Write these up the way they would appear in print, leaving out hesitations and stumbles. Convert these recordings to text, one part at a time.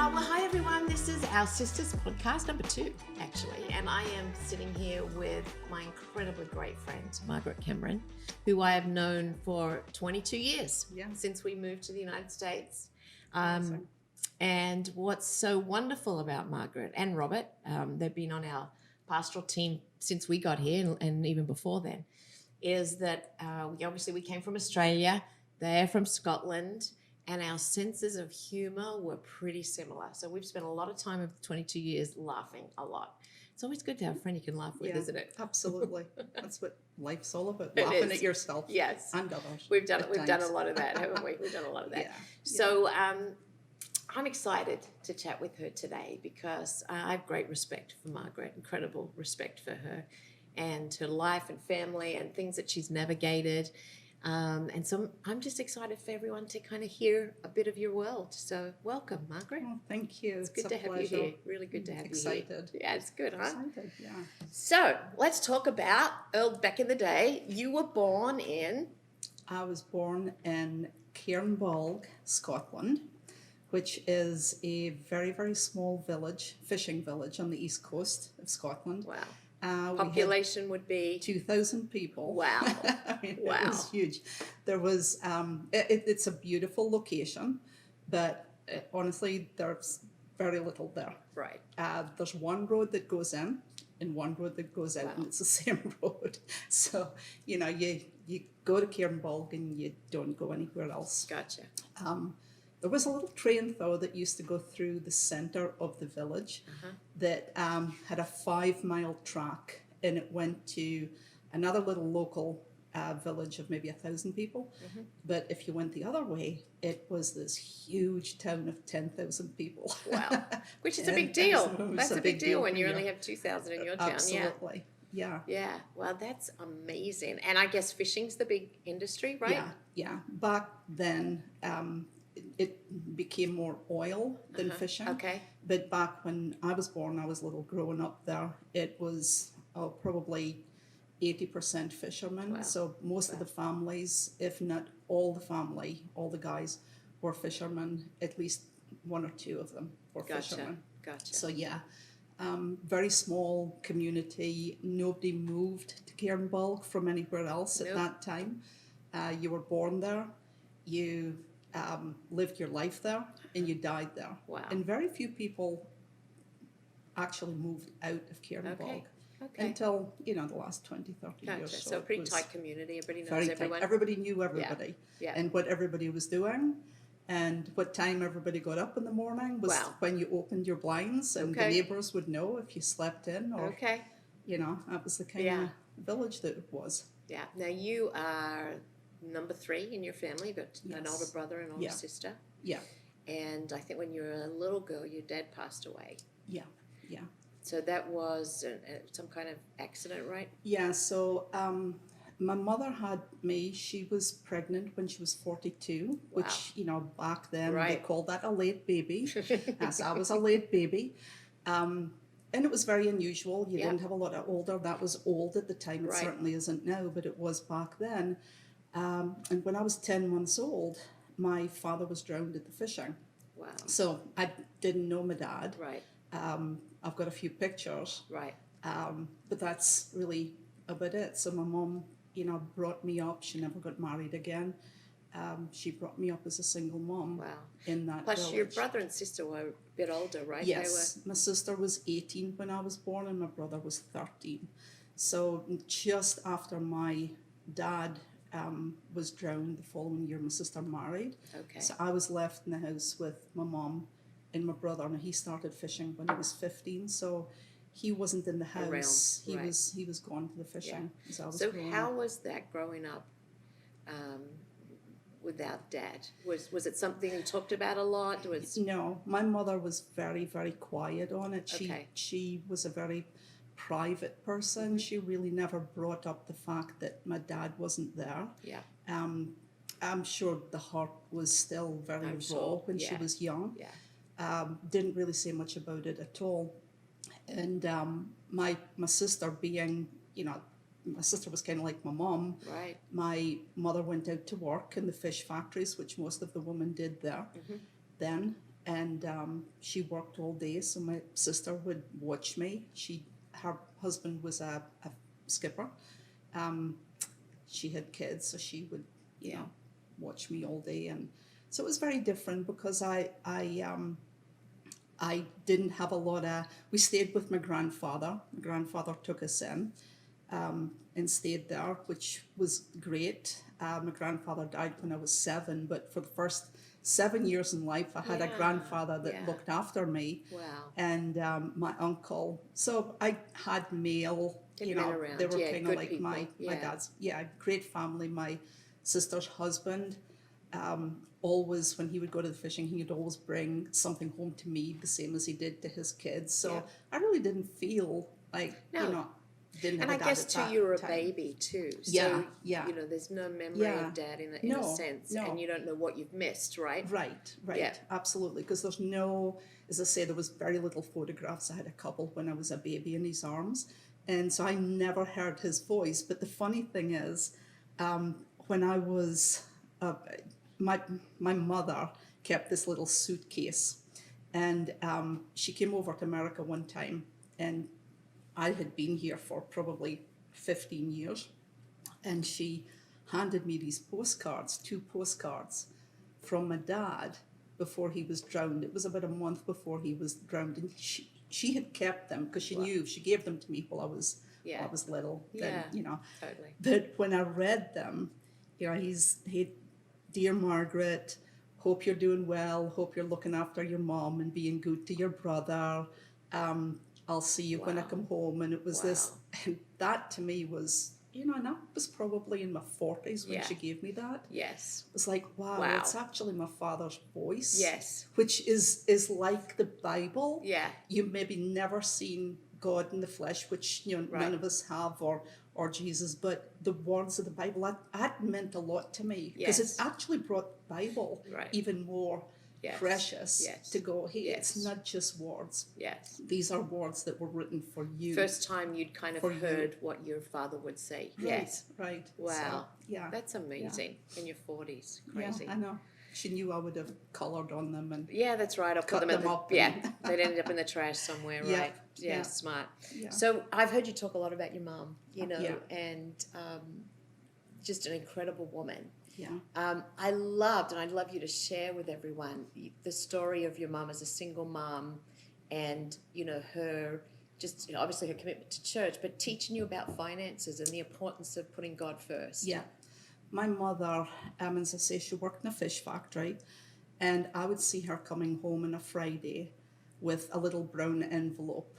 Well, hi everyone. This is our Sisters podcast number 2, actually, and I am sitting here with my incredibly great friend, Margaret Cameron, who I have known for 22 years since we moved to the United States. And what's so wonderful about Margaret and Robert, they've been on our pastoral team since we got here and even before then, is that we came from Australia, they're from Scotland, and our senses of humor were pretty similar. So we've spent a lot of time of 22 years laughing a lot. It's always good to have a friend you can laugh with, isn't it? Absolutely. That's what life's all about, laughing at yourself. Yes. And others. We've done a lot of that, haven't we? We've done a lot of that. Yeah. So I'm excited to chat with her today because I have great respect for Margaret, incredible respect for her and her life and family and things that she's navigated. And so I'm just excited for everyone to kind of hear a bit of your world. So welcome, Margaret. Oh, thank you. It's good to have you here. Really good to have you here. Excited. Yeah, it's good, huh? Excited, yeah. So let's talk about back in the day. You were born in? I was born in Cairnbulg, Scotland, which is a very, very small village, fishing village on the east coast of Scotland. Wow. Population would be 2,000 people. Wow. I mean, wow. It was huge. There was, it's a beautiful location, but honestly, there's very little there. Right. There's one road that goes in and one road that goes out, and it's the same road. So, you go to Cairnbulg and you don't go anywhere else. Gotcha. There was a little train, though, that used to go through the centre of the village that had a 5-mile track, and it went to another little local village of maybe 1,000 people. But if you went the other way, it was this huge town of 10,000 people. Wow, which is a big deal. That's a big deal when you only have 2,000 in your town. Absolutely, yeah. Yeah, well, that's amazing. And I guess fishing's the big industry, right? Yeah. Back then, it became more oil than fishing. Okay. But back when I was born, I was little growing up there, it was probably 80% fishermen. Wow. So most of the families, if not all the family, all the guys were fishermen, at least one or two of them were fishermen. Gotcha. So very small community. Nobody moved to Cairnbulg from anywhere else at that time. You were born there. You lived your life there, and you died there. Wow. And very few people actually moved out of Cairnbulg until, the last 20, 30 years. So a pretty tight community. Everybody knows everyone. Tight. Everybody knew everybody and what everybody was doing. And what time everybody got up in the morning was when you opened your blinds, and the neighbours would know if you slept in or, that was the kind of village that it was. Yeah. Now you are number 3 in your family. You've got an older brother and older sister. Yeah. And I think when you were a little girl, your dad passed away. Yeah. So that was some kind of accident, right? Yeah, so my mother had me. She was pregnant when she was 42, which, back then they called that a late baby. Yes, I was a late baby. And it was very unusual. You didn't have a lot of older. That was old at the time. It certainly isn't now, but it was back then. And when I was 10 months old, my father was drowned at the fishing. Wow. So I didn't know my dad. Right. I've got a few pictures. Right. But that's really about it. So my mom, brought me up. She never got married again. She brought me up as a single mom. Wow. In that Plus village. your brother and sister were a bit older, right? Yes. My sister was 18 when I was born, and my brother was 13. So just after my dad was drowned the following year, my sister married. Okay. So I was left in the house with my mom and my brother, and he started fishing when he was 15. So he wasn't in the house. He was gone to the fishing. Yeah. So how was that growing up without dad? Was it something you talked about a lot? No, my mother was very, very quiet on it. She was a very private person. She really never brought up the fact that my dad wasn't there. Yeah. I'm sure the heart was still very raw when she was young. Yeah. Didn't really say much about it at all. And my sister being, my sister was kind of like my mom. Right. My mother went out to work in the fish factories, which most of the women did there then. and she worked all day, so my sister would watch me. Her husband was a skipper. She had kids, so she would, watch me all day, and so it was very different because I didn't have a lot of. We stayed with my grandfather. My grandfather took us in, and stayed there, which was great. My grandfather died when I was 7, but for the first 7 years in life, I had a grandfather that looked after me. Wow. And my uncle. So I had male, around. They were kind of like people. my dad's. Yeah, great family. My sister's husband, always, when he would go to the fishing, he would always bring something home to me, the same as he did to his kids. So I really didn't feel like, didn't have and a I guess dad too, you were a time. baby too. So, yeah. There's no memory of dad in a sense. No. And you don't know what you've missed, right? Right, Yeah. Absolutely. Because there's no, as I say, there was very little photographs. I had a couple when I was a baby in his arms. And so I never heard his voice. But the funny thing is, when I was, my mother kept this little suitcase. And she came over to America one time, and I had been here for probably 15 years, and she handed me these postcards, 2 postcards from my dad before he was drowned. It was about a month before he was drowned, and she had kept them because she knew if she gave them to me while I was little, then, Totally. But when I read them, dear Margaret, hope you're doing well, hope you're looking after your mom and being good to your brother. I'll see you when I come home. And it was this, and that to me was, and I was probably in my 40s when she gave me that. Yes. It was like, wow, it's actually my father's voice. Yes. Which is like the Bible. Yeah. You've maybe never seen God in the flesh, which, none of us have, or Jesus, but the words of the Bible, that meant a lot to me. Because it actually brought the Bible even more precious to go, hey, it's not just words. Yes. These are words that were written for you. First time you'd kind of heard what your father would say. Right, yes. Right. Wow. So, That's amazing. In your 40s. Crazy. Yeah, I know. She knew I would have coloured on them and that's right. I'll put them up. They'd ended up in the trash somewhere, right? Yeah, smart. Yeah. So I've heard you talk a lot about your mum, and just an incredible woman. Yeah. I loved, and I'd love you to share with everyone the story of your mum as a single mum, and her just obviously her commitment to church, but teaching you about finances and the importance of putting God first. Yeah. My mother, as I say, she worked in a fish factory, and I would see her coming home on a Friday with a little brown envelope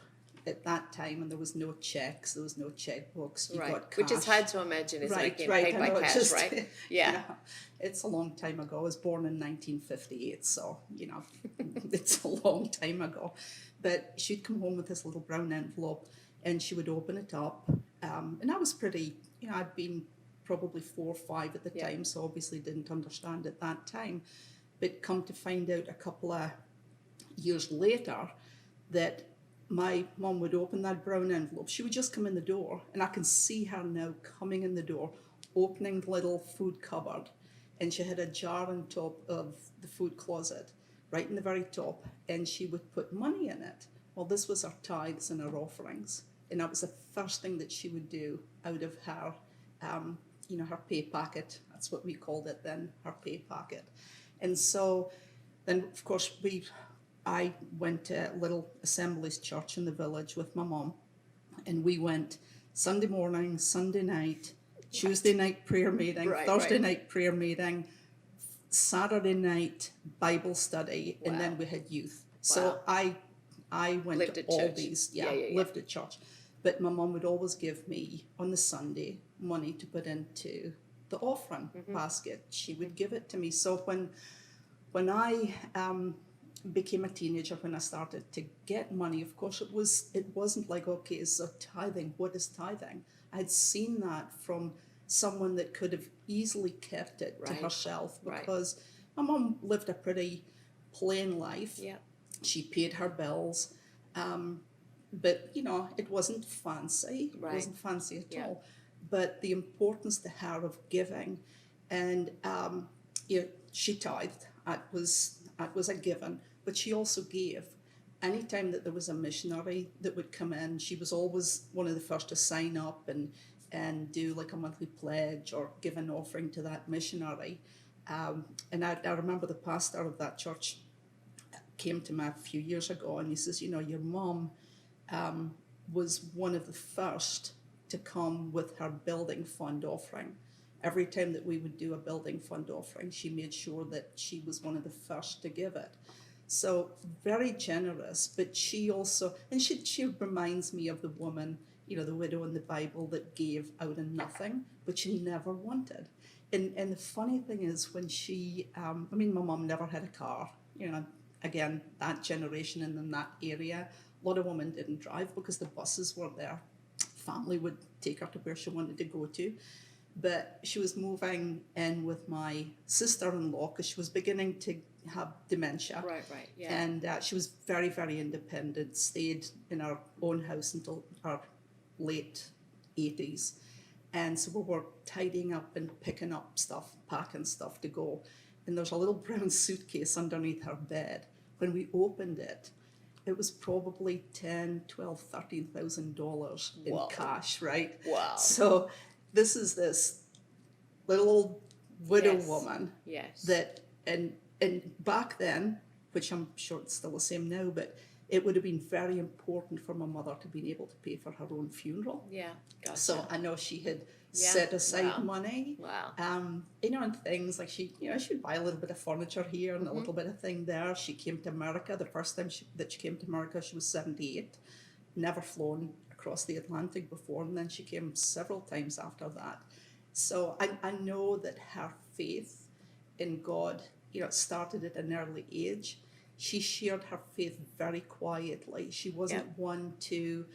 at that time, and there was no checks, there was no checkbooks. You got cash. Which is hard to imagine, isn't it? Paid by cash, right? Yeah. It's a long time ago. I was born in 1958, so, it's a long time ago. But she'd come home with this little brown envelope, and she would open it up. And I was pretty, I'd been probably 4 or 5 at the time, so obviously didn't understand at that time. But come to find out a couple of years later that my mum would open that brown envelope. She would just come in the door, and I can see her now coming in the door, opening the little food cupboard, and she had a jar on top of the food closet, right in the very top, and she would put money in it. Well, this was her tithes and her offerings, and that was the first thing that she would do out of her, her pay packet. That's what we called it then, her pay packet. And so then, of course, I went to a little Assemblies church in the village with my mom, and we went Sunday morning, Sunday night, Tuesday night prayer meeting, Thursday night prayer meeting, Saturday night Bible study, and then we had youth. So I went lived to at all church. these, lived at church. But my mom would always give me, on the Sunday, money to put into the offering basket. She would give it to me. So when I became a teenager, when I started to get money, of course it wasn't like, okay, so tithing, what is tithing? I had seen that from someone that could have easily kept it to herself, because my mom lived a pretty plain life. Yeah. She paid her bills, but it wasn't fancy. It wasn't fancy at all. But the importance to her of giving, and she tithed. That was a given. but she also gave. Anytime that there was a missionary that would come in, she was always one of the first to sign up and do like a monthly pledge or give an offering to that missionary. And I remember the pastor of that church came to me a few years ago, and he says, your mom was one of the first to come with her building fund offering. Every time that we would do a building fund offering, she made sure that she was one of the first to give it. So very generous, but she also, and she reminds me of the woman, the widow in the Bible that gave out of nothing, but she never wanted. And the funny thing is when she, my mom never had a car, again, that generation and in that area, a lot of women didn't drive because the buses weren't there. Family would take her to where she wanted to go to. But she was moving in with my sister-in-law because she was beginning to have dementia. Right, yeah. And she was very, very independent, stayed in our own house until our late 80s. And so we were tidying up and picking up stuff, packing stuff to go. And there's a little brown suitcase underneath her bed. When we opened it, it was probably $10,000, $12,000, $13,000 in cash, right? Wow. So this is this little old widow woman that, and back then, which I'm sure it's still the same now, but it would have been very important for my mother to be able to pay for her own funeral. Yeah, gotcha. So I know she had set aside money. Wow. And things like she'd buy a little bit of furniture here and a little bit of thing there. She came to America. The first time that she came to America, she was 78, never flown across the Atlantic before, and then she came several times after that. So I know that her faith in God, started at an early age. She shared her faith very quietly. She wasn't one to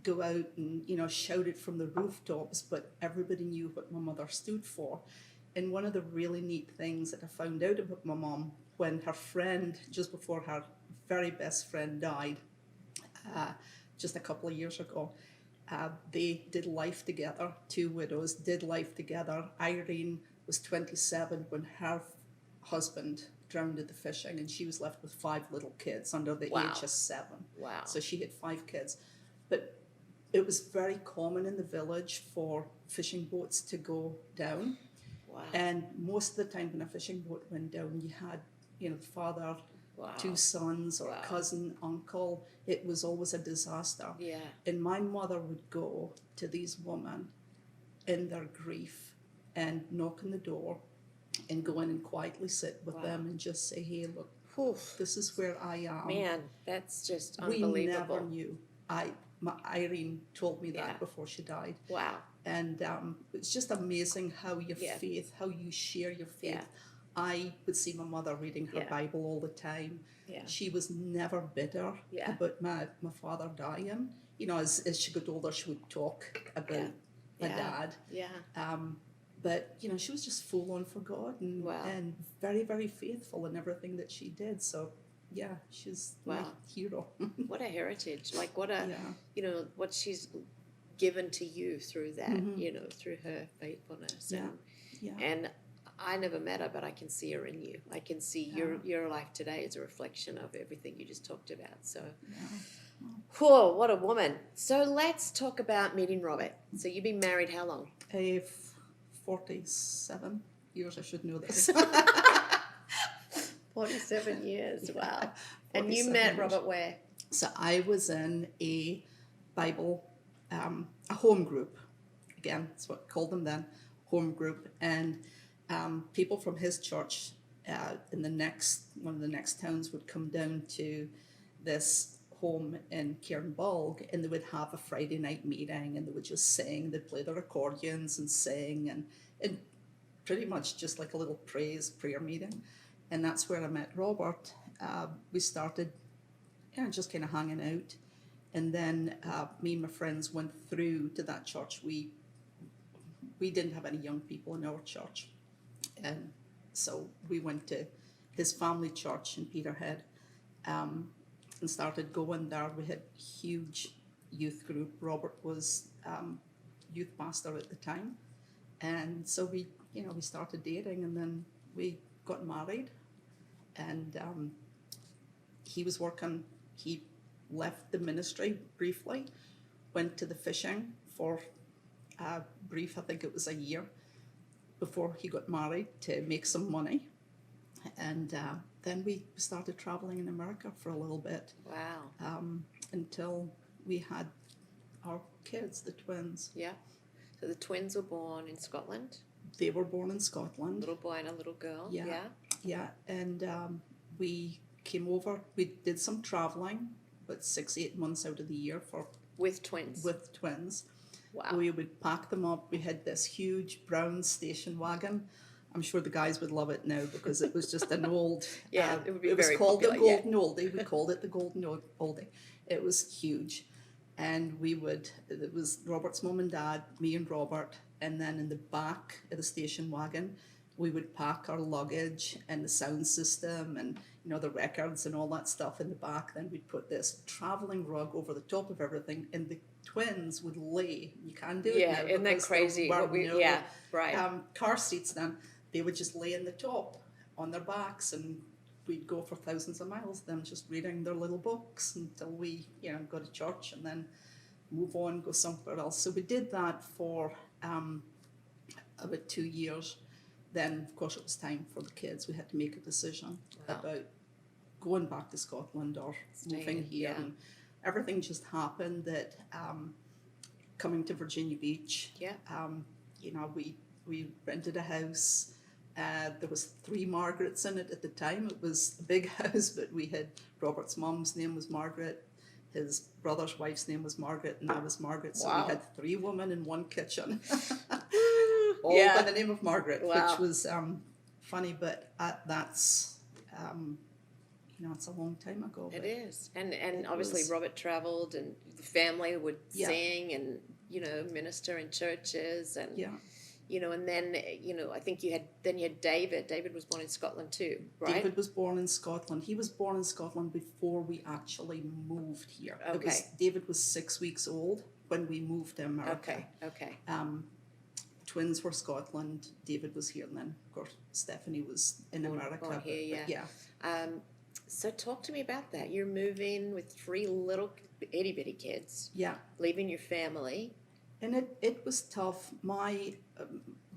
go out and shout it from the rooftops, but everybody knew what my mother stood for. And one of the really neat things that I found out about my mom, when her friend, just before her very best friend died, just a couple of years ago, they did life together. Two widows did life together. Irene was 27 when her husband drowned at the fishing, and she was left with 5 little kids under the age of 7. Wow. So she had 5 kids. But it was very common in the village for fishing boats to go down. Wow. And most of the time when a fishing boat went down, you had, the father, 2 sons, or cousin, uncle. It was always a disaster. Yeah. And my mother would go to these women in their grief and knock on the door and go in and quietly sit with them and just say, hey, look, this is where I am. Man, that's just unbelievable. We never knew. Irene told me that before she died. Wow. And it's just amazing how your faith, how you share your faith. Yeah. I would see my mother reading her Bible all the time. Yeah. She was never bitter about my father dying. As she got older, she would talk about my dad. Yeah. But, she was just full on for God and very, very faithful in everything that she did. So, yeah, she's my hero. What a heritage. Like what a, what she's given to you through that, through her faithfulness. And I never met her, but I can see her in you. I can see your life today is a reflection of everything you just talked about. So, whoa, what a woman. So let's talk about meeting Robert. So you've been married how long? 47 years. I should know this. 47 years, wow. And you met Robert where? So I was in a Bible, a home group. Again, that's what I called them then, home group. And people from his church in one of the next towns would come down to this home in Cairnbulg, and they would have a Friday night meeting, and they would just sing. They'd play their accordions and sing, and pretty much just like a little prayer meeting. And that's where I met Robert. We started just kind of hanging out, and then me and my friends went through to that church. We didn't have any young people in our church, and so we went to his family church in Peterhead, and started going there. We had a huge youth group. Robert was youth pastor at the time, and so we started dating, and then we got married, and he was working. He left the ministry briefly, went to the fishing for a brief, I think it was a year, before he got married to make some money. And then we started traveling in America for a little bit. Wow. Until we had our kids, the twins. Yeah. So the twins were born in Scotland? They were born in Scotland. A little boy and a little girl? Yeah. Yeah. And we came over, we did some traveling, but 6-8 months out of the year with twins. Wow. We would pack them up. We had this huge brown station wagon. I'm sure the guys would love it now because it was just an old. It would be it was very called popular, the Golden Oldie. We called it the Golden Oldie. It was huge, and it was Robert's mum and dad, me and Robert, and then in the back of the station wagon, we would pack our luggage and the sound system and the records and all that stuff in the back. Then we'd put this traveling rug over the top of everything, and the twins would lay. You can do it now. Isn't that crazy? Right. Car seats then. They would just lay in the top on their backs, and we'd go for thousands of miles, them just reading their little books until we, go to church and then move on, go somewhere else. So we did that for about 2 years. Then, of course, it was time for the kids. We had to make a decision about going back to Scotland or moving here. And everything just happened that coming to Virginia Beach, we rented a house. There was 3 Margarets in it at the time. It was a big house, but we had Robert's mum's name was Margaret, his brother's wife's name was Margaret, and I was Margaret. So we had 3 women in one kitchen, all by the name of Margaret, which was funny. But that's it's a long time ago. It is, and obviously Robert travelled, and the family would sing and minister in churches and. Yeah. And then, I think you had David. David was born in Scotland too, right? David was born in Scotland. He was born in Scotland before we actually moved here. Okay. David was 6 weeks old when we moved to America. Okay. Twins were Scotland. David was here, and then, of course, Stephanie was in America. Born here, so talk to me about that. You're moving with 3 little itty-bitty kids. Yeah. Leaving your family. And it was tough.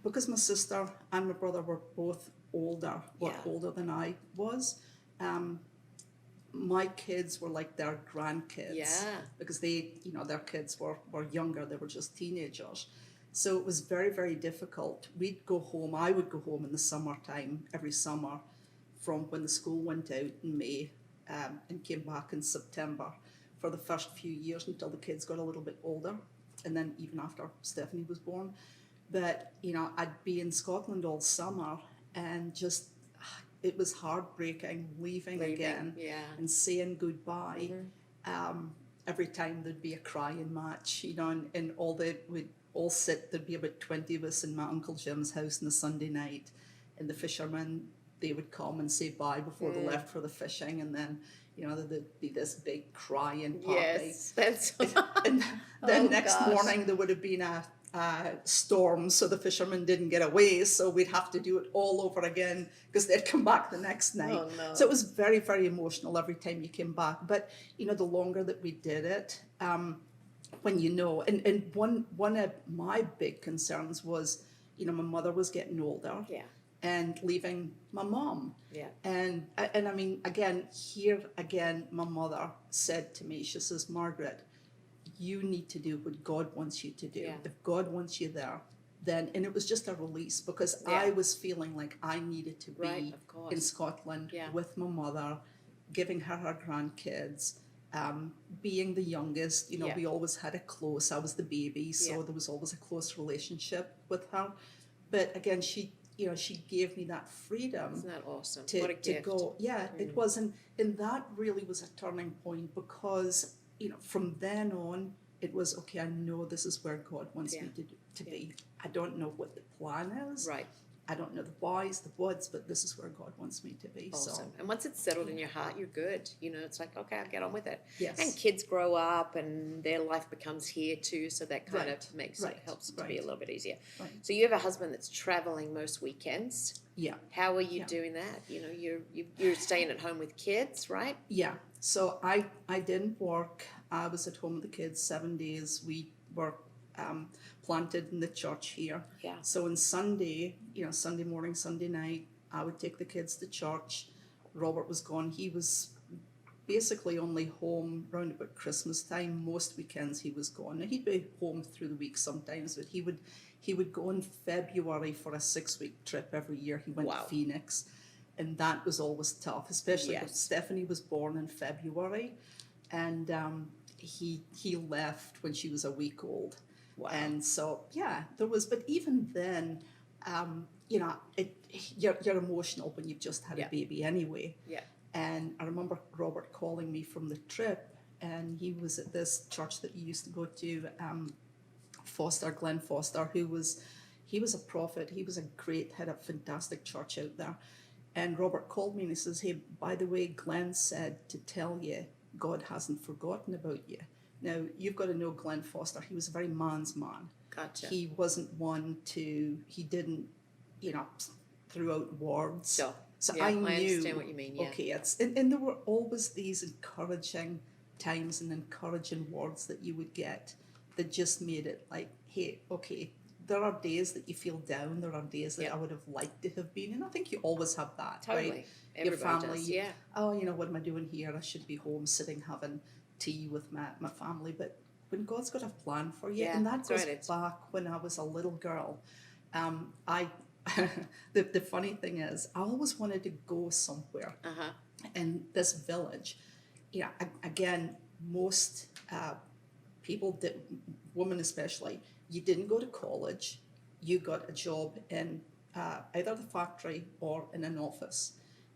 Because my sister and my brother were both older than I was. My kids were like their grandkids. Because they, their kids were younger. They were just teenagers. So it was very, very difficult. We'd go home. I would go home in the summertime, every summer, from when the school went out in May and came back in September for the first few years until the kids got a little bit older. And then even after Stephanie was born. But, I'd be in Scotland all summer, and just, it was heartbreaking leaving again and saying goodbye. Every time there'd be a crying match, and we'd all sit, there'd be about 20 of us in my Uncle Jim's house on a Sunday night, and the fishermen, they would come and say bye before they left for the fishing, and then there'd be this big crying party. Yes, that's. And then next morning there would have been a storm, so the fishermen didn't get away. So we'd have to do it all over again because they'd come back the next night. Oh, no. So it was very, very emotional every time you came back. But the longer that we did it, when and one of my big concerns was, my mother was getting older. Yeah. And leaving my mom. Yeah. And I mean, again, my mother said to me, she says, Margaret, you need to do what God wants you to do. Yeah. If God wants you there, then, and it was just a release because I was feeling like I needed to be in Scotland with my mother, giving her grandkids, being the youngest, we always had I was the baby, so there was always a close relationship with her. But again, she gave me that freedom. Isn't that awesome? What a gift. To go. Yeah, it was. And that really was a turning point because, from then on, it was, okay, I know this is where God wants me to be. I don't know what the plan is. Right. I don't know the whys, the whats, but this is where God wants me to be. Awesome. So, And once it's settled in your heart, you're good. You know, it's like, okay, I'll get on with it. yes. And kids grow up and their life becomes here too. So that kind Right. of makes Right. it, helps it to Right. be a little bit easier. Right. So you have a husband that's traveling most weekends. Yeah. How are you Yeah. doing that? You know, you're staying at home with kids, right? Yeah. So I didn't work. I was at home with the kids 7 days. We were planted in the church here. Yeah. So on Sunday, Sunday morning, Sunday night, I would take the kids to church. Robert was gone. He was basically only home round about Christmas time. Most weekends he was gone. Now, he'd be home through the week sometimes, but he would go in February for a 6-week trip every year. He went Wow. to Phoenix, and that was always tough, especially when Yes. Stephanie was born in February, and he left when she was a week old. Wow. And so, yeah, there was, but even then, you're emotional when you've just had Yeah. a baby anyway. Yeah. And I remember Robert calling me from the trip, and he was at this church that he used to go to, Glenn Foster, he was a prophet. He was a great, had a fantastic church out there. And Robert called me and he says, hey, by the way, Glenn said to tell you God hasn't forgotten about you. Now, you've got to know Glenn Foster. He was a very man's man. Gotcha. He wasn't one he didn't, throw out words. Sure. So Yeah, I knew. I understand what you mean, yeah. Okay, and there were always these encouraging times and encouraging words that you would get that just made it like, hey, okay, there are days that you feel down. There are days that Yeah. I would have liked to have been, and I think you always have that, Totally. right? Everybody Your family, does, yeah. oh, what am I doing here? I should be home sitting having tea with my family. But when God's got a plan for you, Yeah, and that that's goes right. back when I was a little girl, the funny thing is, I always wanted to go somewhere. Uh-huh. And this village, again, most people, women especially, you didn't go to college, you got a job in either the factory or in an office,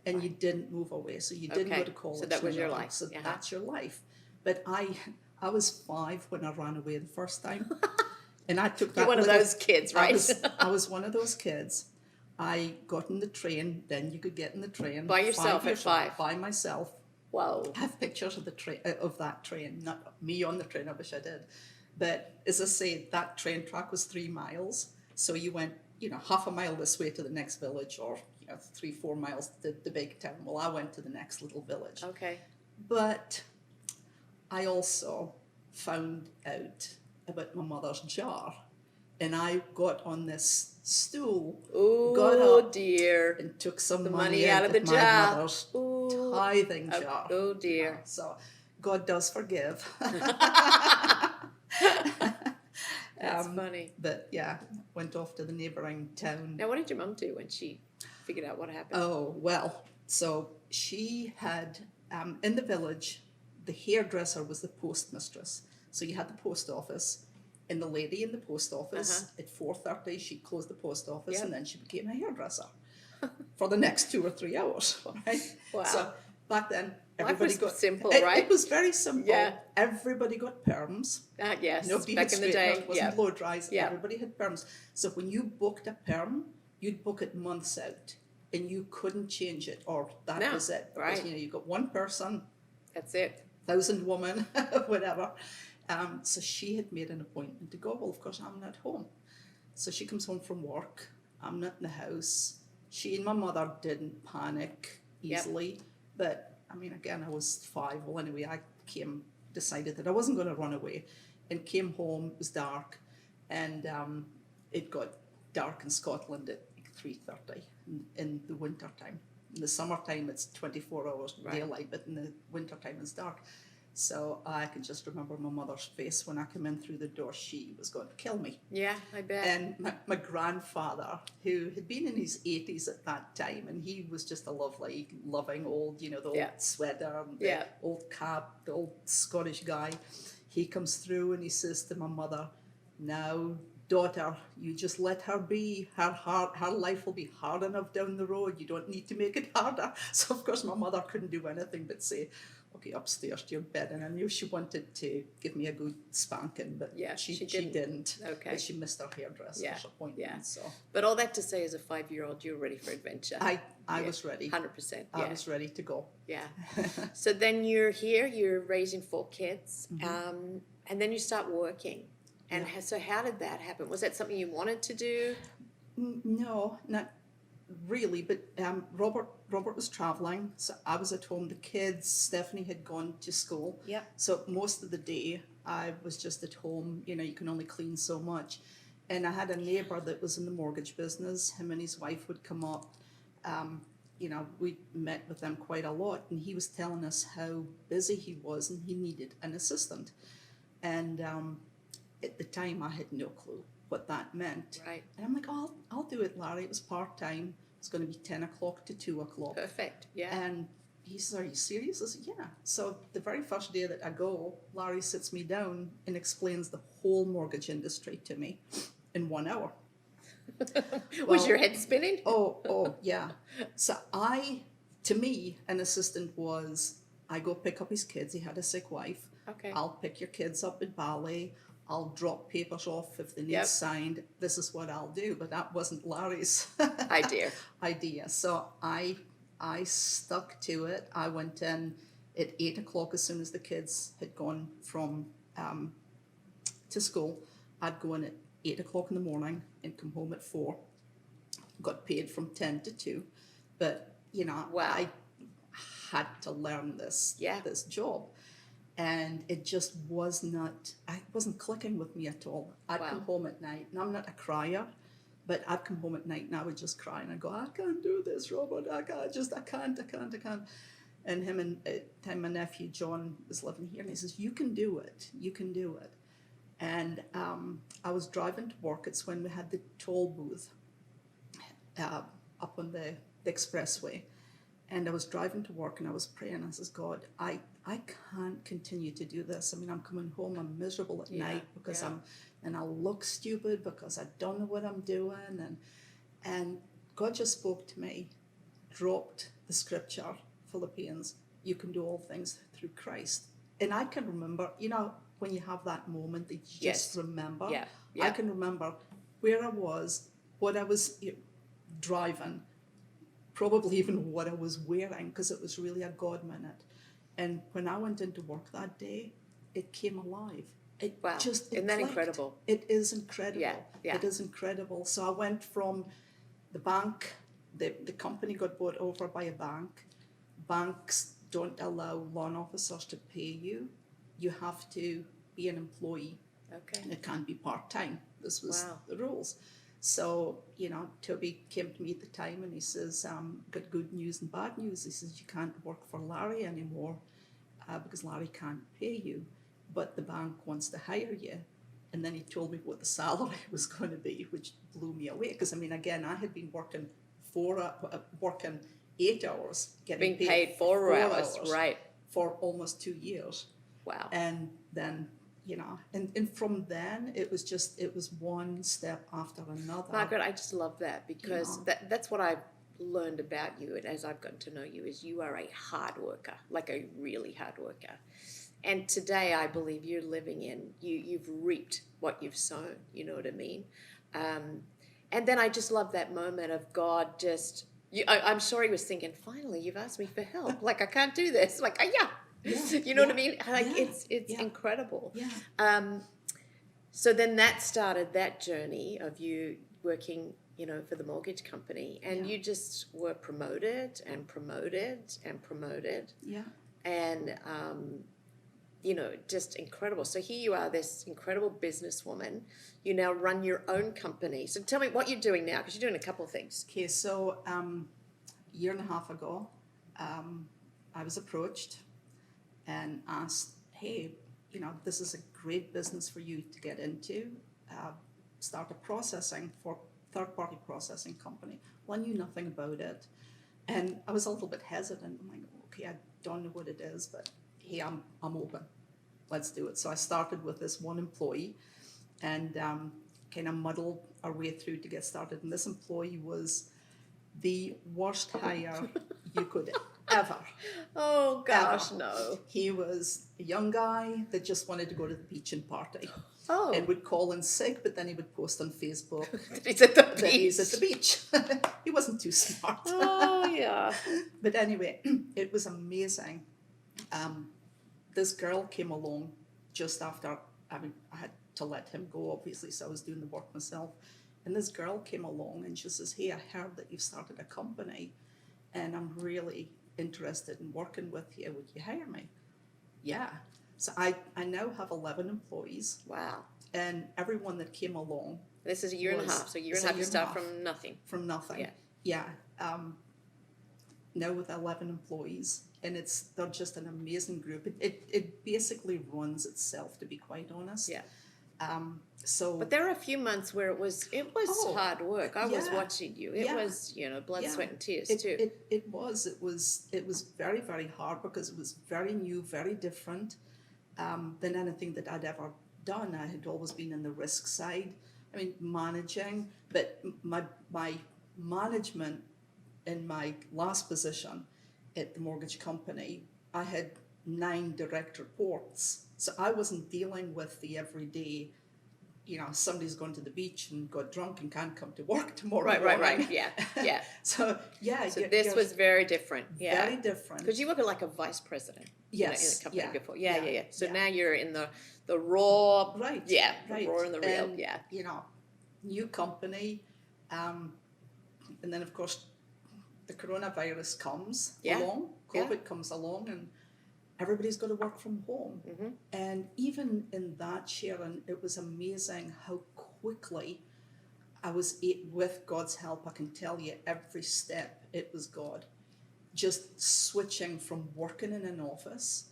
and you didn't move away, so you didn't Okay, go to college. so that was no your nothing. life. So Uh-huh. that's your life. But I was 5 when I ran away the first time. And I took that. You're one of little- those kids, right? I was one of those kids. I got in the train. Then you could get in the train By yourself at years 5? by myself. Whoa. I have pictures of the train of that train. Not me on the train. I wish I did. But as I say, that train track was 3 miles. So you went, half a mile this way to the next village, or 3-4 miles to the big town. Well, I went to the next little village. Okay. But I also found out about my mother's jar. And I got on this stool, got Oh up, dear. and took some The money money out of the my jar. mother's Ooh. tithing jar. Oh dear. So God does forgive. That's funny. But yeah, went off to the neighbouring town. Now, what did your mum do when she figured out what happened? Oh, well, so she had, in the village, the hairdresser was the postmistress. So you had the post office, and the lady in the post office, at 4:30, she'd close the post office, Yep. and then she became a hairdresser for the next 2 or 3 hours, right? Wow. So back then, Life everybody was got... simple, it, right? It was very simple. Yeah. Everybody got perms. Yes, Nobody back had in the straight hair. day. It wasn't Yeah. blow dries. Yeah. Everybody had perms. So when you booked a perm, you'd book it months out, and you couldn't change it, or that No, was it. right. Because, you got one person, That's it. 1,000 woman, whatever. So she had made an appointment to go. Well, of course, I'm not home. So she comes home from work. I'm not in the house. She and my mother didn't panic easily. But, I mean, again, I was 5. Well, anyway, I decided that I wasn't going to run away, and came home. It was dark, and it got dark in Scotland at 3:30 in the winter time. In the summertime, it's 24 hours Right. daylight, but in the winter time, it's dark. So I can just remember my mother's face when I came in through the door. She was going to kill me. Yeah, I bet. And my grandfather, who had been in his 80s at that time, and he was just a lovely, loving old, the old Yeah. sweater, and the Yeah. old cap, the old Scottish guy. He comes through and he says to my mother, "Now, daughter, you just let her be. Her life will be hard enough down the road. You don't need to make it harder." So of course my mother couldn't do anything but say, okay, upstairs to your bed. And I knew she wanted to give me a good spanking, but she didn't. Okay. But she missed her hairdresser's appointment. Yeah. So. But all that to say, as a 5-year-old, you were ready for adventure. I was ready. 100%. I was ready to go. Yeah. So then you're here, you're raising 4 kids, and then you start working. And so how did that happen? Was that something you wanted to do? No, not really, but Robert was traveling, so I was at home. The kids, Stephanie had gone to school. Yeah. So most of the day I was just at home. You know, you can only clean so much. And I had a neighbour that was in the mortgage business. Him and his wife would come up. You know, we met with them quite a lot, and he was telling us how busy he was and he needed an assistant. And at the time I had no clue what that meant. Right. And I'm like, oh, I'll do it, Larry. It was part-time. It's going to be 10 o'clock to 2 o'clock. Perfect, yeah. And he says, are you serious? I said, yeah. So the very first day that I go, Larry sits me down and explains the whole mortgage industry to me in 1 hour. Was your head spinning? Oh, yeah. So to me, an assistant was, I go pick up his kids. He had a sick wife. Okay. I'll pick your kids up at ballet. I'll drop papers off if they need signed. This is what I'll do. But that wasn't Larry's idea. So I stuck to it. I went in at 8 o'clock as soon as the kids had gone from to school. I'd go in at 8 o'clock in the morning and come home at 4. Got paid from 10 to 2. But, you know, I had to learn this job. And it just wasn't clicking with me at all. I'd come home at night, and I'm not a crier, but I'd come home at night and I would just cry and I'd go, I can't do this, Robert. I can't. And him and at the time my nephew John was living here, and he says, you can do it. And I was driving to work. It's when we had the toll booth up on the expressway. And I was driving to work and I was praying. I says, God, I can't continue to do this. I mean, I'm coming home, I'm miserable at night because I look stupid because I don't know what I'm doing. And God just spoke to me, dropped the scripture, Philippians, you can do all things through Christ. And I can remember, you know, when you have that moment that you just remember. Yeah. I can remember where I was, what I was driving, probably even what I was wearing, because it was really a God minute. And when I went into work that day, it came alive. Isn't that incredible? It is incredible. Yeah. It is incredible. So I went from the bank, the company got bought over by a bank. Banks don't allow loan officers to pay you. You have to be an employee. Okay. And it can't be part-time. This was the rules. So, you know, Toby came to me at the time and he says, got good news and bad news. He says, you can't work for Larry anymore because Larry can't pay you, but the bank wants to hire you. And then he told me what the salary was going to be, which blew me away. Because, I mean, again, I had been working 8 hours, getting being paid 4 hours, right, for almost 2 years. Wow. And then, you know, and from then it was one step after another. Margaret, I just love that because that's what I've learned about you, and as I've gotten to know you, is you are a hard worker, like a really hard worker. And today I believe you're living you've reaped what you've sown, you know what I mean? And then I just love that moment of God just, I'm sure he was thinking, finally you've asked me for help, like I can't do this, like you know what I mean? Like it's incredible. Yeah. So then that started that journey of you working, you know, for the mortgage company, and you just were promoted and promoted and promoted. Yeah. And you know, just incredible. So here you are, this incredible businesswoman. You now run your own company. So tell me what you're doing now, because you're doing a couple of things. Okay, so a year and a half ago, I was approached and asked, hey, you know, this is a great business for you to get into. Start a third-party processing company. Well, I knew nothing about it. And I was a little bit hesitant. I'm like, okay, I don't know what it is, but hey, I'm open. Let's do it. So I started with this one employee and kind of muddled our way through to get started. And this employee was the worst hire you could ever. Oh gosh, Ever. no. He was a young guy that just wanted to go to the beach and party. Oh. And would call in sick, but then he would post on Facebook He's at the that beach. he's at the beach. He wasn't too smart. Oh, yeah. But anyway, it was amazing. This girl came along just after, I had to let him go, obviously, so I was doing the work myself. And this girl came along and she says, hey, I heard that you've started a company and I'm really interested in working with you. Would you hire me? Yeah. So I now have 11 employees. Wow. And everyone that came along. This is a year and a half. So a year and a half you start from nothing. From nothing. Yeah. Now with 11 employees. And they're just an amazing group. It basically runs itself, to be quite honest. Yeah. But there are a few months where it was hard work. I was watching you. It was, blood, sweat, and tears too. It was very, very hard because it was very new, very different than anything that I'd ever done. I had always been in the risk side. I mean, managing, but my management in my last position at the mortgage company, I had 9 direct reports. So I wasn't dealing with the everyday, somebody's gone to the beach and got drunk and can't come to work tomorrow morning. Right. Yeah. So this was very different. Yeah. Very different. Because you were like a vice president. Yes. In a company before. Yeah. So now you're in the raw. Right. Yeah. Right. The raw and the real. And, new company. And then, of course, the coronavirus comes along. COVID comes along and everybody's got to work from home. Mm-hmm. And even in that, Sharon, it was amazing how quickly I was, with God's help, I can tell you every step, it was God. Just switching from working in an office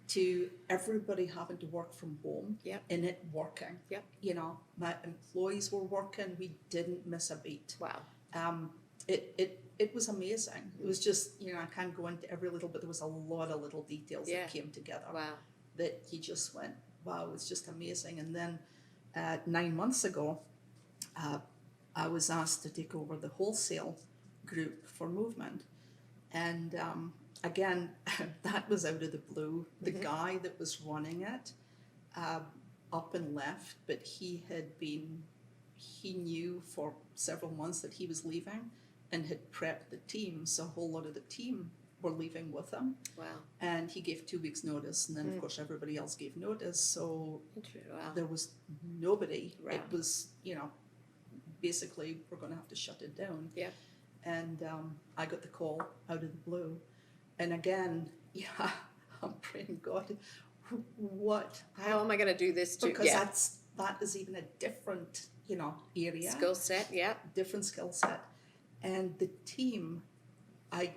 to everybody having to work from home and it working. Yep. My employees were working. We didn't miss a beat. Wow. It was amazing. It was just, I can't go into every little, but there was a lot of little details that came together. Wow. That you just went, wow, it's just amazing. And then 9 months ago, I was asked to take over the wholesale group for Movement. And again, that was out of the blue. The guy that was running it up and left, but he knew for several months that he was leaving and had prepped the team. So a whole lot of the team were leaving with him. Wow. And he gave 2 weeks notice. And then, of course, everybody else gave notice. So there was nobody. Wow. It was, basically, we're going to have to shut it down. Yeah. And I got the call out of the blue. And again, I'm praying, God, how am I going to do this too? Because that is even a different, area. Skill set, Different skill set. And the team, I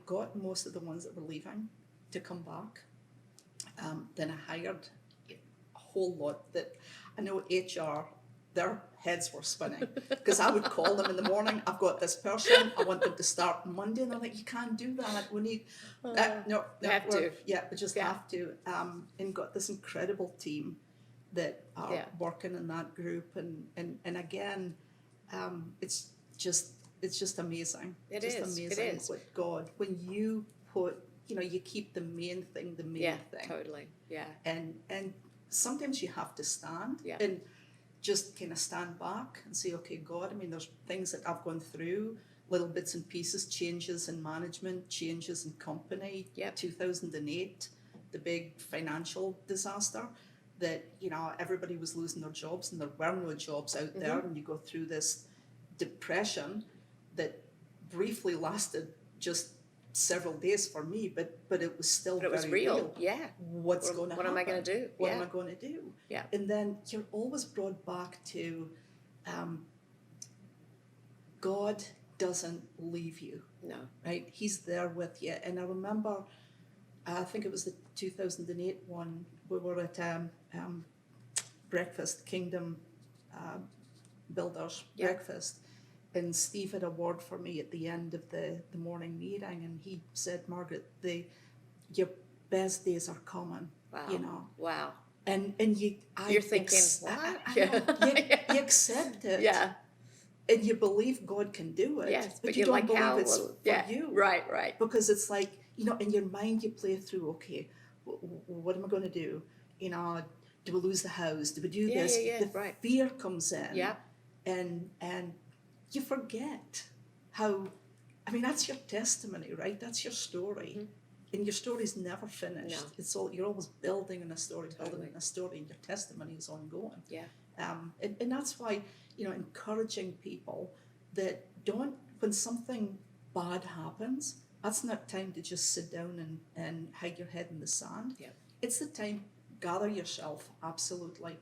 got most of the ones that were leaving to come back. Then I hired a whole lot that, I know HR, their heads were spinning. Because I would call them in the morning, I've got this person, I want them to start Monday. And they're like, you can't do that. We need, no, have to. Yeah, we just have to. And got this incredible team that are working in that group. And again, it's just amazing. It just is. amazing It is. with God. When you put, you keep the main thing the main thing. Totally. Yeah. And sometimes you have to stand and just kind of stand back and say, okay, God, there's things that I've gone through, little bits and pieces, changes in management, changes in company. 2008, the big financial disaster that, everybody was losing their jobs and there were no jobs out there. And you go through this depression that briefly lasted just several days for me, but it was still it was real. Yeah. What's going to happen? What am I going to do? What am I going to do? Yeah. And then you're always brought back to God doesn't leave you. No. Right? He's there with you. And I remember, I think it was the 2008 one, we were at breakfast, Kingdom Builders breakfast. And Steve had a word for me at the end of the morning meeting, and he said, Margaret, your best days are coming. Wow. Wow. And you're thinking, what? You accept it. Yeah. And you believe God can do it. Yes, but you don't like, believe how? It's for you. Right. Because it's like in your mind you play through, okay, what am I going to do? Do we lose the house? Do we do this? The right. fear comes in. Yeah. And you forget how, that's your testimony, right? That's your story. Mm-hmm. And your story's never finished. No. You're always building on a story, Totally. building on a story, and your testimony is ongoing. Yeah. And that's why, encouraging people that when something bad happens, that's not time to just sit down and hide your head in the sand. Yeah. It's the time, gather yourself, absolutely,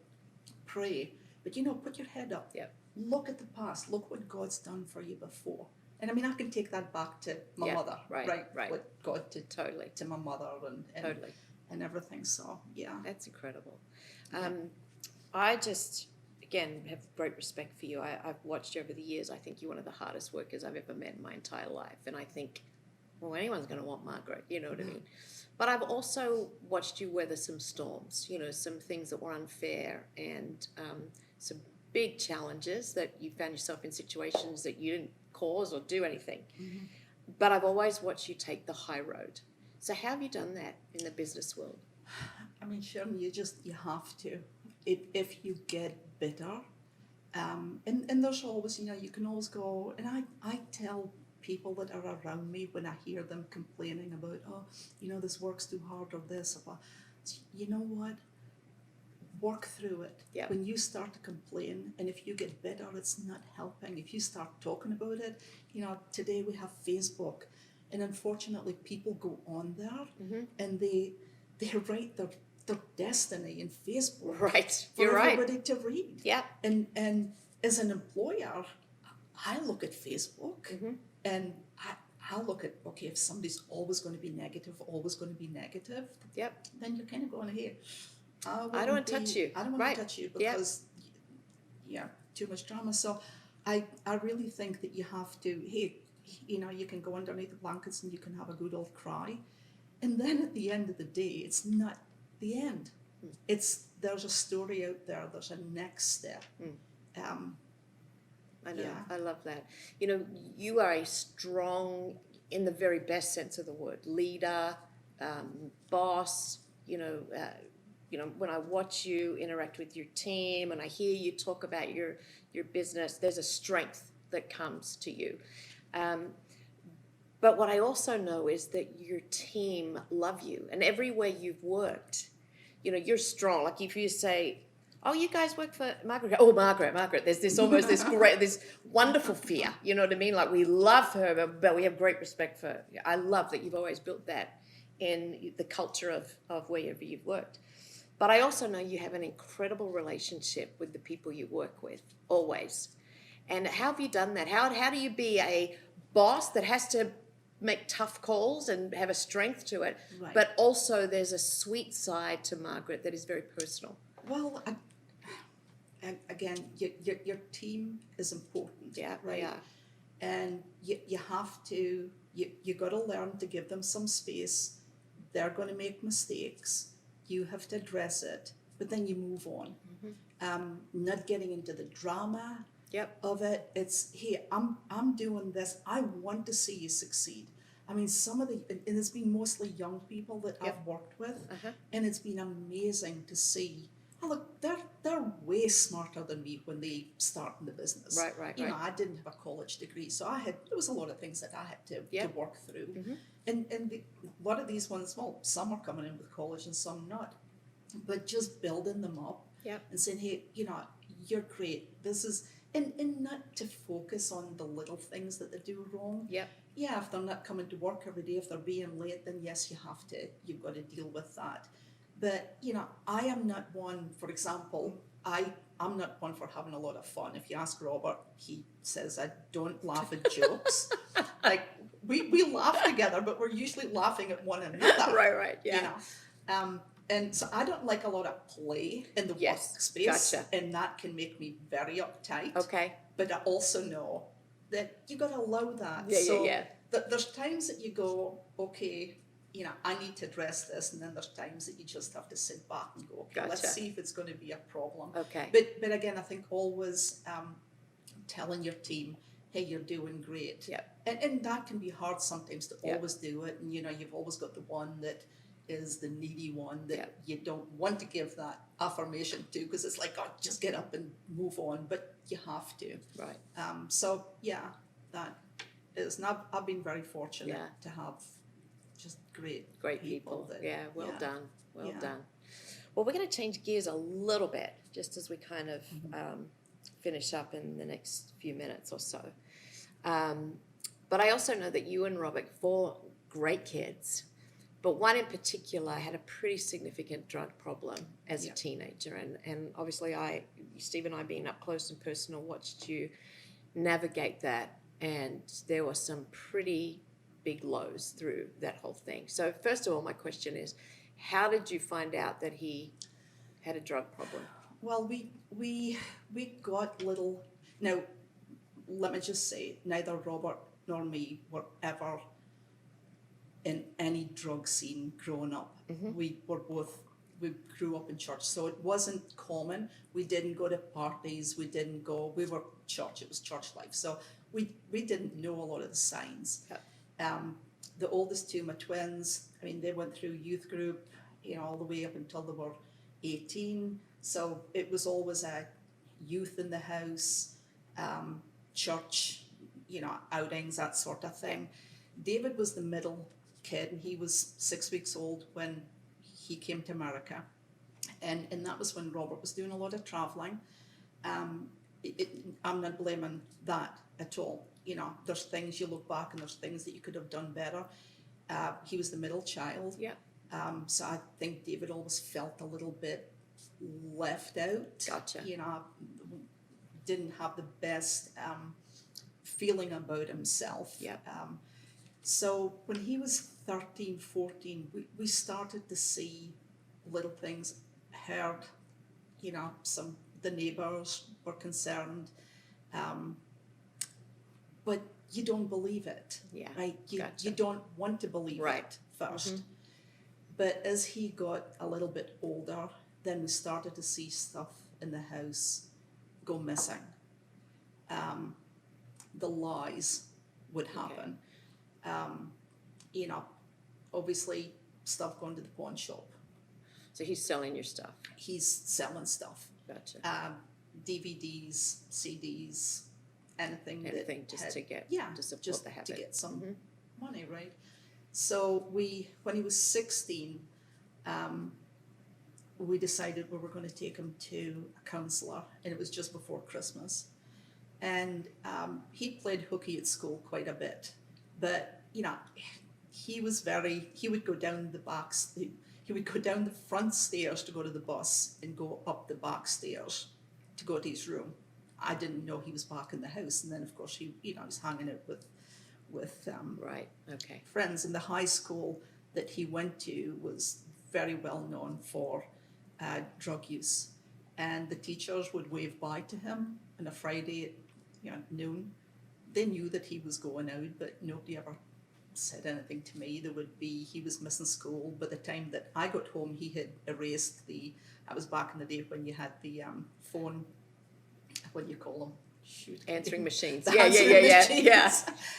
pray, but put your head up. Yeah. Look at the past, look what God's done for you before. And I can take that back to my mother, right. What God did Totally. to my mother and everything. So, yeah. That's incredible. I just, again, have great respect for you. I've watched you over the years. I think you're one of the hardest workers I've ever met in my entire life. And I think, well, anyone's going to want Margaret, you know what I mean? But I've also watched you weather some storms, some things that were unfair and some big challenges that you found yourself in situations that you didn't cause or do anything. Mm-hmm. But I've always watched you take the high road. So how have you done that in the business world? Sharon, you have to. If you get bitter, and there's always, you can always go, and I tell people that are around me when I hear them complaining about, this work's too hard or this, or you know what? Work through it. Yep. When you start to complain, and if you get bitter, it's not helping. If you start talking about it, today we have Facebook, and unfortunately people go on there mm-hmm. and they write their destiny in Facebook. Right. For You're everybody right. to read. Yeah. And as an employer, I look at Facebook mm-hmm. and I look at, okay, if somebody's always going to be negative, Yep. then you're kind of going, hey, I don't want to touch you. I don't want right. to touch you because, too much drama. So I really think that you have to, hey, you can go underneath the blankets and you can have a good old cry. And then at the end of the day, it's not the end. There's a story out there. There's a next step. I know. Yeah. I love that. You are a strong, in the very best sense of the word, leader, boss. When I watch you interact with your team and I hear you talk about your business, there's a strength that comes to you. But what I also know is that your team love you, and everywhere you've worked, you're strong. Like if you say, oh, you guys work for Margaret. Oh, Margaret. There's this wonderful fear. You know what I mean? Like we love her, but we have great respect for her. I love that you've always built that in the culture of wherever you've worked. But I also know you have an incredible relationship with the people you work with, always. And how have you done that? How do you be a boss that has to make tough calls and have a strength to it, right, but also there's a sweet side to Margaret that is very personal? Well, again, your team is important. Yeah, right? They are. And you have to, you got to learn to give them some space. They're going to make mistakes. You have to address it, but then you move on. Mm-hmm. Not getting into the drama of it. It's, hey, I'm doing this. I want to see you succeed. Some of and it's been mostly young people that I've worked with, and it's been amazing to see. Oh, look, they're way smarter than me when they start in the business. Right. I didn't have a college degree, so there was a lot of things that I had to work through. Mm-hmm. And a lot of these ones, well, some are coming in with college and some not. But just building them up and saying, hey, you're great. This is, and not to focus on the little things that they do wrong. Yep. Yeah, if they're not coming to work every day, if they're being late, then yes, you've got to deal with that. But, I am not one, for example, I'm not one for having a lot of fun. If you ask Robert, he says I don't laugh at jokes. Like, we laugh together, but we're usually laughing at one another. Right, yeah. And so I don't like a lot of play in the workspace. Gotcha. And that can make me very uptight. Okay. But I also know that you got to allow that. Yeah. There's times that you go, okay, I need to address this, and then there's times that you just have to sit back and go, okay, let's see if it's going to be a problem. Okay. But again, I think always telling your team, hey, you're doing great. Yeah. And that can be hard sometimes to Yeah. always do it. And, you know, you've always got the one that is the needy one that Yeah. you don't want to give that affirmation to, because it's like, oh, just get up and move on. But you have to. Right. So, yeah, that is, and I've been very fortunate Yeah. to have just great people. that, Yeah, well done. Well Yeah. done. Well, we're going to change gears a little bit just as we kind of finish up in the next few minutes or so. But I also know that you and Robert, 4 great kids, but one in particular had a pretty significant drug problem as a teenager. And obviously Steve and I being up close and personal, watched you navigate that. And there were some pretty big lows through that whole thing. So first of all, my question is, how did you find out that he had a drug problem? Well, we got little. Now, let me just say, neither Robert nor me were ever in any drug scene growing up. We grew up in church, so it wasn't common. We didn't go to parties. We were church. It was church life. So we didn't know a lot of the signs. Yep. The oldest 2, my twins, I mean, they went through youth group, you know, all the way up until they were 18. So it was always a youth in the house, church, you know, outings, that sort of thing. David was the middle kid, and he was 6 weeks old when he came to America. And that was when Robert was doing a lot of traveling. I'm not blaming that at all. You know, there's things you look back and there's things that you could have done better. He was the middle child. Yeah. So I think David always felt a little bit left out. Gotcha. You know, didn't have the best feeling about himself. Yeah. So when he was 13, 14, we started to see little things, heard, you know, the neighbours were concerned. But you don't believe it, right? You don't want to believe it first. But as he got a little bit older, then we started to see stuff in the house go missing. The lies would happen. You know, obviously stuff going to the pawn shop. So he's selling your stuff. He's selling stuff. Gotcha. DVDs, CDs, anything just to get to support just the habit. to get some money, right? So when he was 16, we decided we were going to take him to a counsellor, and it was just before Christmas. And he played hooky at school quite a bit, but you know, he would go down he would go down the front stairs to go to the bus and go up the back stairs to go to his room. I didn't know he was back in the house, and then of course he was hanging out with friends. And the high school that he went to was very well known for drug use, and the teachers would wave bye to him on a Friday at noon. They knew that he was going out, but nobody ever said anything to me. He was missing school. By the time that I got home, he had erased that was back in the day when you had the phone, what do you call them? Answering machines. Yeah.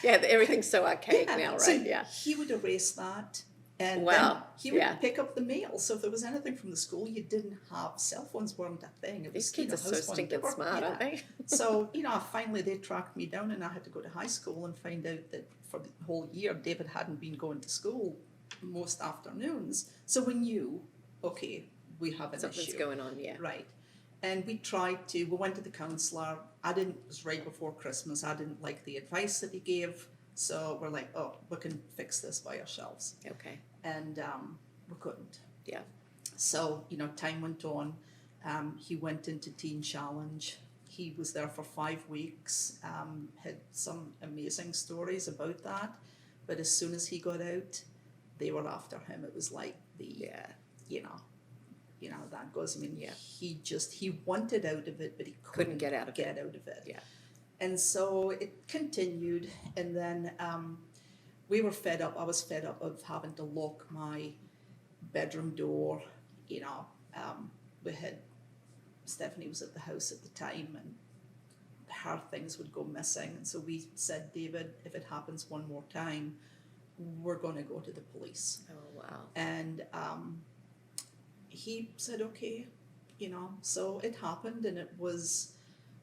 Everything's so archaic now, right? So he would erase that, and then he would pick up the mail. So if there was anything from the school, you didn't have cell phones, weren't a thing. These kids are so stinking smart, aren't they? So finally they tracked me down, and I had to go to high school and find out that for the whole year David hadn't been going to school most afternoons. So we knew, okay, we have an Something's issue. going on, Right. And we went to the counsellor. It was right before Christmas. I didn't like the advice that he gave. So we're like, oh, we can fix this by ourselves. Okay. And we couldn't. Yeah. So, time went on. He went into Teen Challenge. He was there for 5 weeks, had some amazing stories about that. But as soon as he got out, they were after him. It was like that goes. I mean, he wanted out of it, but he couldn't get out of it. Yeah. And so it continued, and then we were fed up. I was fed up of having to lock my bedroom door. Stephanie was at the house at the time, and her things would go missing. And so we said, David, if it happens one more time, we're going to go to the police. Oh, wow. And he said, okay, you know, so it happened, and it was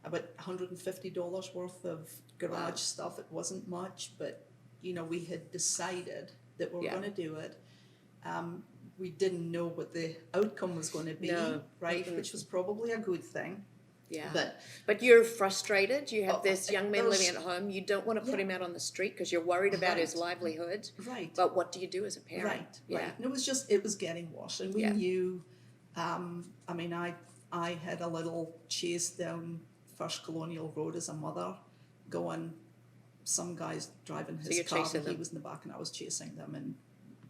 about $150 worth of garage stuff. It wasn't much, but, you know, we had decided that we were going to do it. We didn't know what the outcome was going to be, right? Mm-hmm. Which was probably a good thing. Yeah. But you're frustrated. You have this young man living at home. You don't want to put him out on the street because you're worried about his livelihood. Right. But what do you do as a parent? Right. Yeah. Right. And it was getting worse. And we knew, I mean, I had a little chase down First Colonial Road as a mother, going, some guys driving his car, and he was in the back, and I was chasing them. And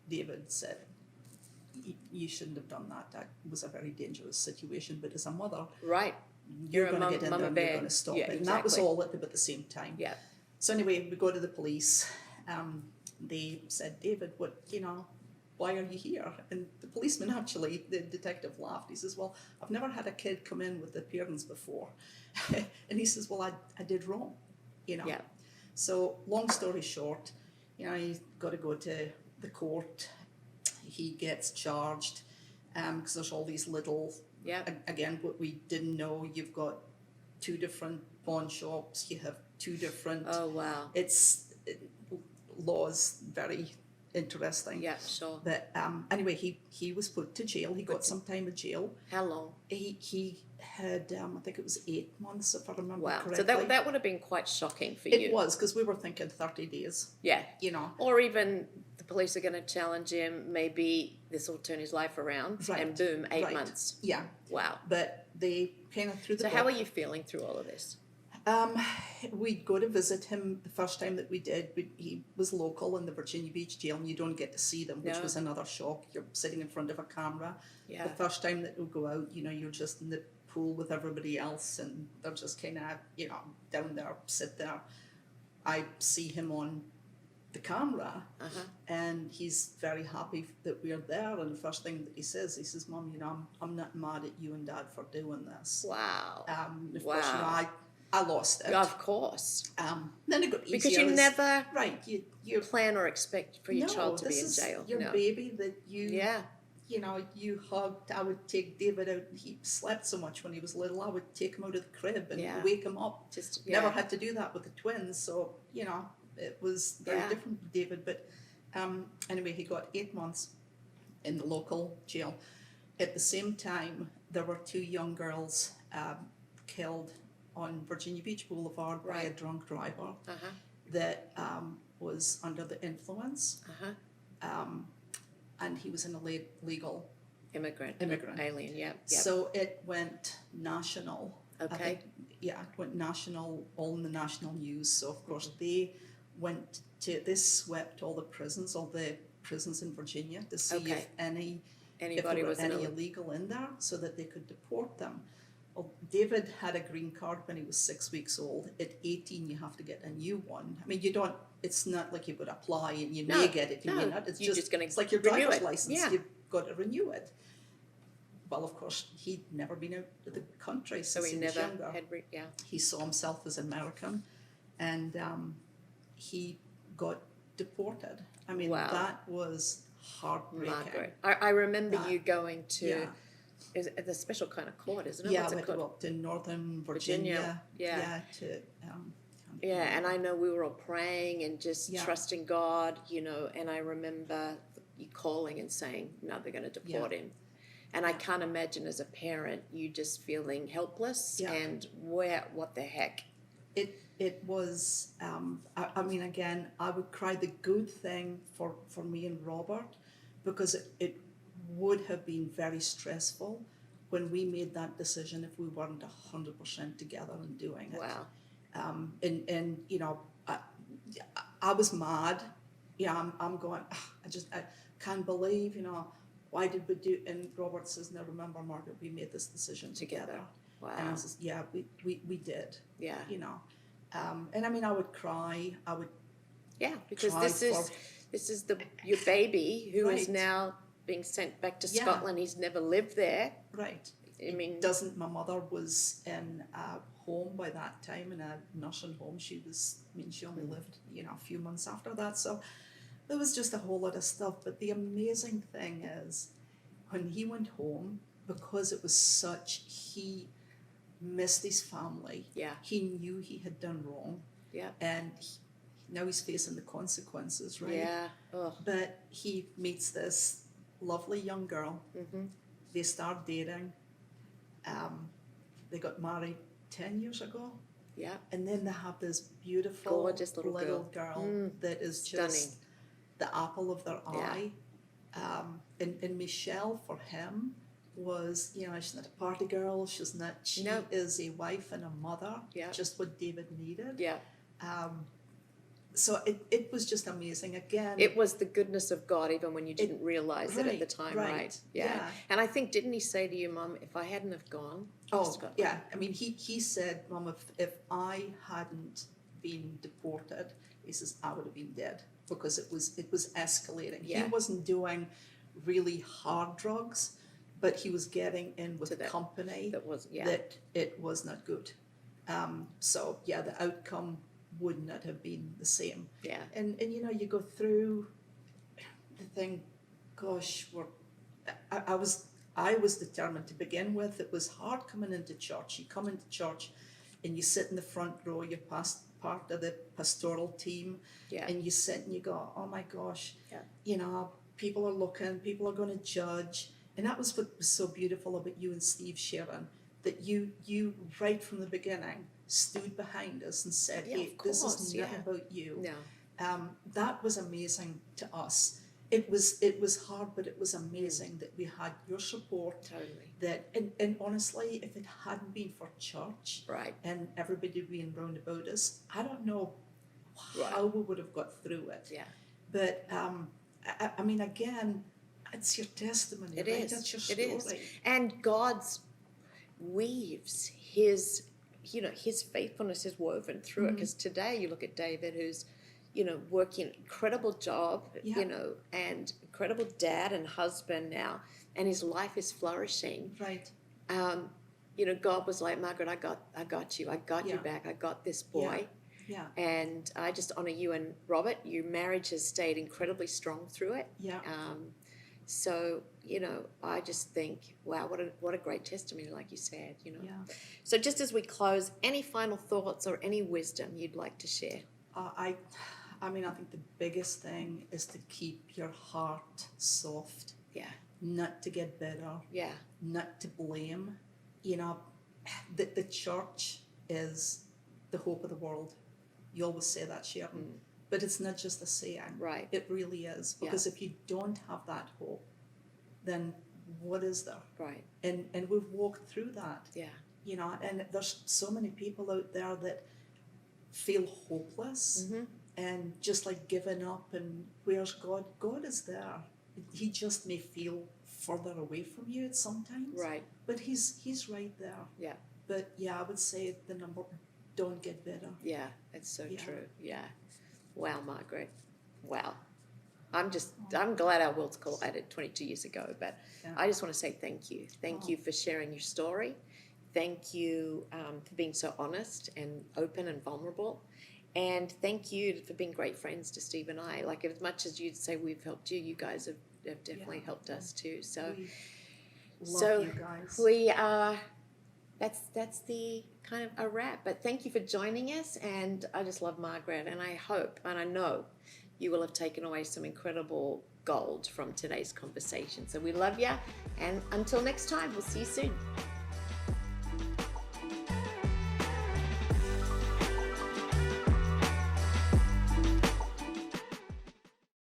David said, you shouldn't have done that. That was a very dangerous situation. But as a mother, right, you're going to get in there and you're going to stop it. And that was all at the same time. Yeah. So anyway, we go to the police. They said, David, what, you know, why are you here? And the policeman, actually, the detective laughed. He says, well, I've never had a kid come in with the parents before. And he says, well, I did wrong, you know. Yeah. So long story short, you know, he's got to go to the court. He gets charged because there's all these little, again, what we didn't know, you've got 2 different pawn shops, you have 2 different, laws, very interesting. Yeah, sure. But anyway, he was put to jail. He got some time in jail. How long? He had, I think it was 8 months, if I remember correctly. So that would have been quite shocking for you. It was, because we were thinking 30 days. Yeah. You know. Or even the police are going to challenge him, maybe this will turn his life around, and boom, 8 months. Yeah. Wow. But they kind of threw the So how are you feeling through all of this? We'd go to visit him the first time that we did. He was local in the Virginia Beach jail, and you don't get to see them, which was another shock. You're sitting in front of a camera. Yeah. The first time that we go out, you know, you're just in the pool with everybody else, and they're just kind of, you know, down there, sit there. I see him on the camera, and he's very happy that we're there. And the first thing that he says, Mom, you know, I'm not mad at you and Dad for doing this. Wow. Of course, you know, I lost it. Of course. Then it got easier. Because you never you plan or expect for your child to be in jail. Your baby that you, you know, you hugged. I would take David out. He slept so much when he was little. I would take him out of the crib and wake him up. Never had to do that with the twins. So, you know, it was very different with David. But anyway, he got 8 months in the local jail. At the same time, there were 2 young girls killed on Virginia Beach Boulevard by a drunk driver that was under the influence, and he was an illegal immigrant, alien. Yeah. So it went national. Okay. It went national, all in the national news. So of course they swept all the prisons in Virginia to see if anybody was any illegal in there, so that they could deport them. Well, David had a green card when he was 6 weeks old. At 18, you have to get a new one. I mean, it's not like you've got to apply and you may get it, you may not. It's it's like your driver's license. Yeah. You've got to renew it. Well, of course, he'd never been out of the country since he was younger. He saw himself as American, and he got deported. I mean, that was heartbreaking. Margaret, I remember you going to... Is it the special kind of court, isn't it? Yeah, we went up to Northern Virginia. And I know we were all praying and just trusting God, you know, and I remember you calling and saying, no, they're going to deport him. And I can't imagine as a parent, you just feeling helpless and what the heck? It was, I mean, again, I would cry. The good thing for me and Robert, because it would have been very stressful when we made that decision if we weren't 100% together in doing it. Wow. And you know, I was mad. Yeah, I'm going, I can't believe, you know, why did we do, and Robert says, no, remember, Margaret, we made this decision together. Wow. And I says, yeah, we did. Yeah. You know, and I mean, I would cry. I would. Yeah, because this is your baby who is now being sent back to Scotland. He's never lived there. Right. My mother was in a home by that time, in a nursing home. She only lived, a few months after that. So there was just a whole lot of stuff. But the amazing thing is, when he went home, because it was he missed his family. Yeah. He knew he had done wrong. Yeah. And now he's facing the consequences, right? Yeah. Ugh. But he meets this lovely young girl. Mm-hmm. They start dating. They got married 10 years ago. Yeah. And then they have this beautiful, gorgeous little girl. That is Stunning. just the apple of their Yeah. eye. And Michelle, for him, was, she's not a party girl. She is a wife and a mother. Yeah. Just what David needed. Yeah. So it was just amazing. Again, it was the goodness of God, even when you didn't realize it at the time, right? Yeah. And I think, didn't he say to you, Mum, if I hadn't have gone? Yeah. I mean, he said, Mum, if I hadn't been deported, he says, I would have been dead, because it was escalating. Yeah. He wasn't doing really hard drugs, but he was getting in with a company that it was not good. So yeah, the outcome would not have been the same. Yeah. And you go through the thing, gosh, I was determined to begin with. It was hard coming into church. You come into church and you sit in the front row, you're part of the pastoral team, and you sit and you go, oh my gosh, people are looking, people are going to judge. And that was what was so beautiful about you and Steve, Sharon, that you right from the beginning stood behind us and said, hey, this is not about you. No. That was amazing to us. It was hard, but it was amazing that we had your support. Totally. And honestly, if it hadn't been for church, right, and everybody being round about us, I don't know how we would have got through it. Yeah. But I mean, again, it's your testimony. It right? is. That's your story. It is. And God's weaves his faithfulness is woven through it. Because today you look at David, who's, working an incredible job, and incredible dad and husband now, and his life is flourishing. Right. God was like, Margaret, I got you. I got your back. I got this boy. Yeah. And I just honor you and Robert. Your marriage has stayed incredibly strong through it. Yeah. So, I just think, wow, what a great testimony, like you said, Yeah. So just as we close, any final thoughts or any wisdom you'd like to share? I mean, I think the biggest thing is to keep your heart soft. Yeah. Not to get bitter. Yeah. Not to blame. The church is the hope of the world. You always say that, Sharon. But it's not just a saying. Right. It really is. Because if you don't have that hope, then what is there? Right. And we've walked through that. Yeah. And there's so many people out there that feel hopeless and just like giving up. And where's God? God is there. He just may feel further away from you at sometimes. Right. But he's right there. Yeah. But yeah, I would say the number, don't get bitter. Yeah, it's so true. Yeah. Wow, Margaret. Wow. I'm glad our worlds collided 22 years ago, but I just want to say thank you. Thank you for sharing your story. Thank you for being so honest and open and vulnerable. And thank you for being great friends to Steve and I. Like, as much as you'd say we've helped you, you guys have definitely helped us too. So, we love you guys. We are... That's the kind of a wrap. But thank you for joining us, and I just love Margaret, and I hope and I know you will have taken away some incredible gold from today's conversation. So we love you, and until next time, we'll see you soon.